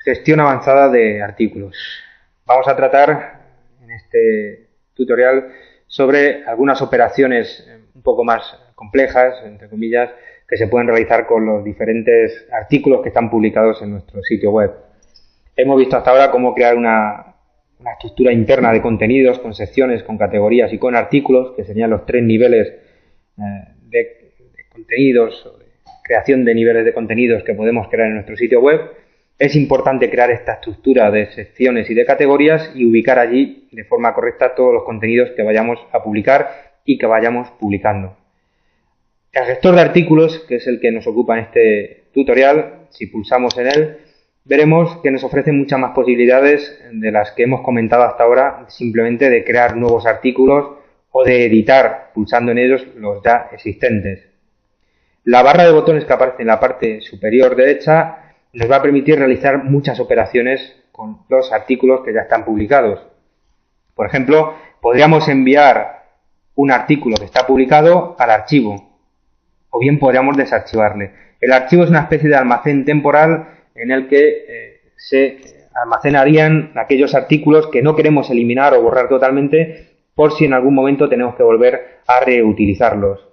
Gestión avanzada de artículos. Vamos a tratar en este tutorial sobre algunas operaciones un poco más complejas, entre comillas, que se pueden realizar con los diferentes artículos que están publicados en nuestro sitio web. Hemos visto hasta ahora cómo crear una estructura interna de contenidos, con secciones, con categorías y con artículos, que serían los tres niveles de contenidos, o de creación de niveles de contenidos que podemos crear en nuestro sitio web. Es importante crear esta estructura de secciones y de categorías y ubicar allí de forma correcta todos los contenidos que vayamos a publicar y que vayamos publicando. El gestor de artículos, que es el que nos ocupa en este tutorial, si pulsamos en él, veremos que nos ofrece muchas más posibilidades de las que hemos comentado hasta ahora, simplemente de crear nuevos artículos o de editar, pulsando en ellos, los ya existentes. La barra de botones que aparece en la parte superior derecha nos va a permitir realizar muchas operaciones con los artículos que ya están publicados. Por ejemplo, podríamos enviar un artículo que está publicado al archivo, o bien podríamos desarchivarle. El archivo es una especie de almacén temporal en el que se almacenarían aquellos artículos que no queremos eliminar o borrar totalmente, por si en algún momento tenemos que volver a reutilizarlos.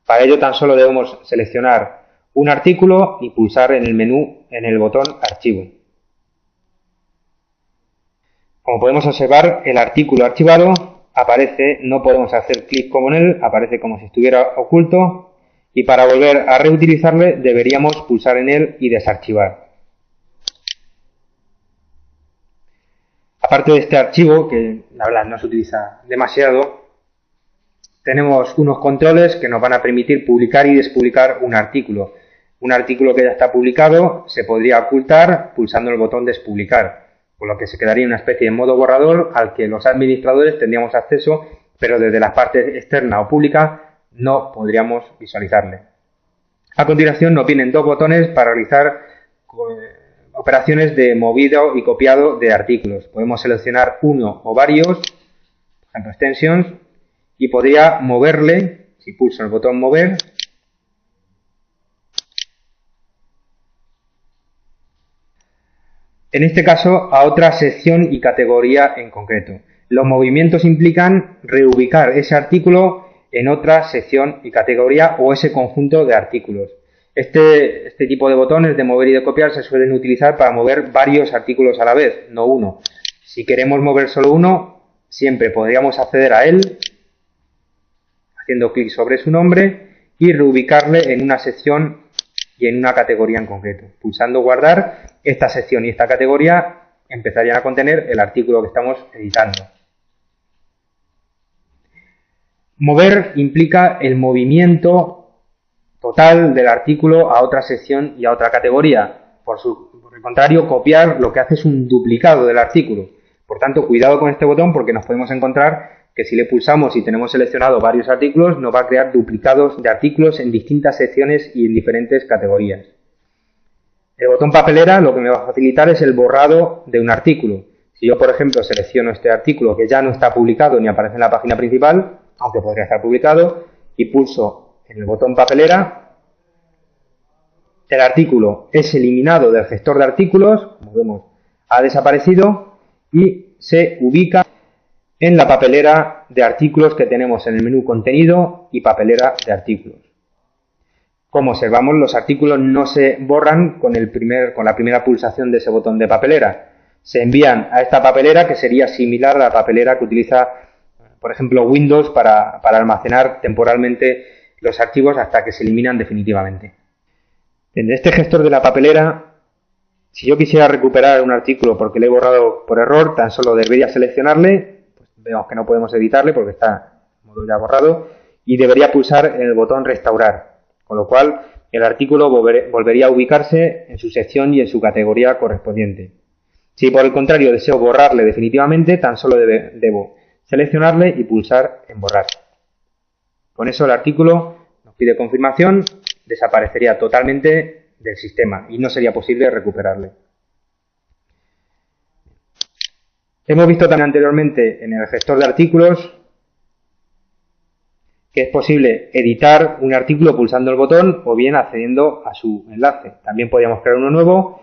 Para ello tan solo debemos seleccionar un artículo y pulsar en el menú en el botón Archivo. Como podemos observar, el artículo archivado aparece, no podemos hacer clic como en él, aparece como si estuviera oculto, y para volver a reutilizarle deberíamos pulsar en él y desarchivar. Aparte de este archivo, que la verdad no se utiliza demasiado, tenemos unos controles que nos van a permitir publicar y despublicar un artículo. Un artículo que ya está publicado se podría ocultar pulsando el botón despublicar, por lo que se quedaría una especie de modo borrador al que los administradores tendríamos acceso, pero desde la parte externa o pública no podríamos visualizarle. A continuación nos vienen dos botones para realizar operaciones de movido y copiado de artículos. Podemos seleccionar uno o varios, por ejemplo extensions, y podría moverle, si pulso el botón mover, en este caso a otra sección y categoría en concreto. Los movimientos implican reubicar ese artículo en otra sección y categoría o ese conjunto de artículos. Este tipo de botones de mover y de copiar se suelen utilizar para mover varios artículos a la vez, no uno. Si queremos mover solo uno, siempre podríamos acceder a él haciendo clic sobre su nombre y reubicarle en una sección y en una categoría en concreto. Pulsando guardar, esta sección y esta categoría empezarían a contener el artículo que estamos editando. Mover implica el movimiento total del artículo a otra sección y a otra categoría. Por el contrario, copiar lo que hace es un duplicado del artículo. Por tanto, cuidado con este botón porque nos podemos encontrar que si le pulsamos y tenemos seleccionado varios artículos, nos va a crear duplicados de artículos en distintas secciones y en diferentes categorías. El botón papelera lo que me va a facilitar es el borrado de un artículo. Si yo, por ejemplo, selecciono este artículo que ya no está publicado ni aparece en la página principal, aunque podría estar publicado, y pulso en el botón papelera, el artículo es eliminado del gestor de artículos, como vemos, ha desaparecido y se ubica en la papelera de artículos que tenemos en el menú contenido y papelera de artículos. Como observamos, los artículos no se borran con la primera pulsación de ese botón de papelera. Se envían a esta papelera que sería similar a la papelera que utiliza, por ejemplo, Windows para almacenar temporalmente los archivos hasta que se eliminan definitivamente. En este gestor de la papelera, si yo quisiera recuperar un artículo porque lo he borrado por error, tan solo debería seleccionarle. Vemos que no podemos editarle porque está en modo ya borrado y debería pulsar en el botón restaurar, con lo cual el artículo volvería a ubicarse en su sección y en su categoría correspondiente. Si por el contrario deseo borrarle definitivamente, tan solo debo seleccionarle y pulsar en borrar. Con eso el artículo nos pide confirmación, desaparecería totalmente del sistema y no sería posible recuperarle. Hemos visto también anteriormente en el gestor de artículos que es posible editar un artículo pulsando el botón o bien accediendo a su enlace. También podríamos crear uno nuevo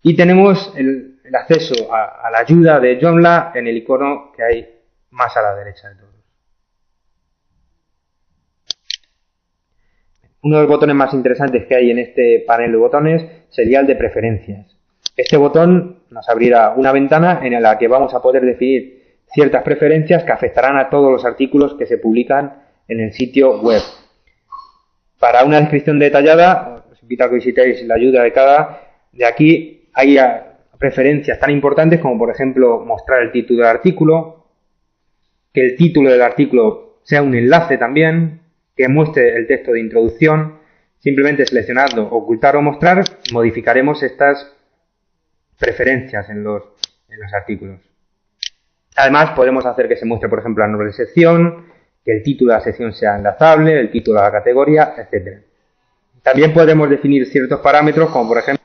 Y tenemos el acceso a la ayuda de Joomla en el icono que hay más a la derecha de todos. Uno de los botones más interesantes que hay en este panel de botones sería el de preferencias. Este botón nos abrirá una ventana en la que vamos a poder definir ciertas preferencias que afectarán a todos los artículos que se publican en el sitio web. Para una descripción detallada, os invito a que visitéis la ayuda de aquí. Hay preferencias tan importantes como, por ejemplo, mostrar el título del artículo, que el título del artículo sea un enlace también, que muestre el texto de introducción. Simplemente seleccionando ocultar o mostrar, modificaremos estas preferencias en los artículos. Además, podemos hacer que se muestre, por ejemplo, el nombre de sección, que el título de la sección sea enlazable, el título de la categoría, etc. También podemos definir ciertos parámetros, como por ejemplo,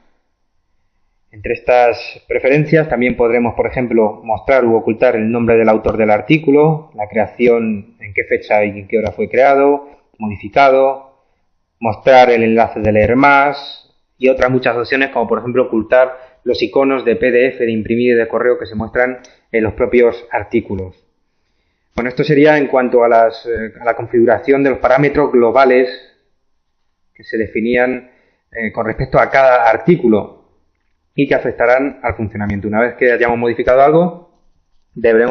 entre estas preferencias también podremos, por ejemplo, mostrar u ocultar el nombre del autor del artículo, la creación, en qué fecha y en qué hora fue creado, modificado, mostrar el enlace de leer más y otras muchas opciones, como por ejemplo ocultar los iconos de PDF, de imprimir y de correo que se muestran en los propios artículos. Bueno, esto sería en cuanto a la configuración de los parámetros globales que se definían con respecto a cada artículo y que afectarán al funcionamiento. Una vez que hayamos modificado algo, deberemos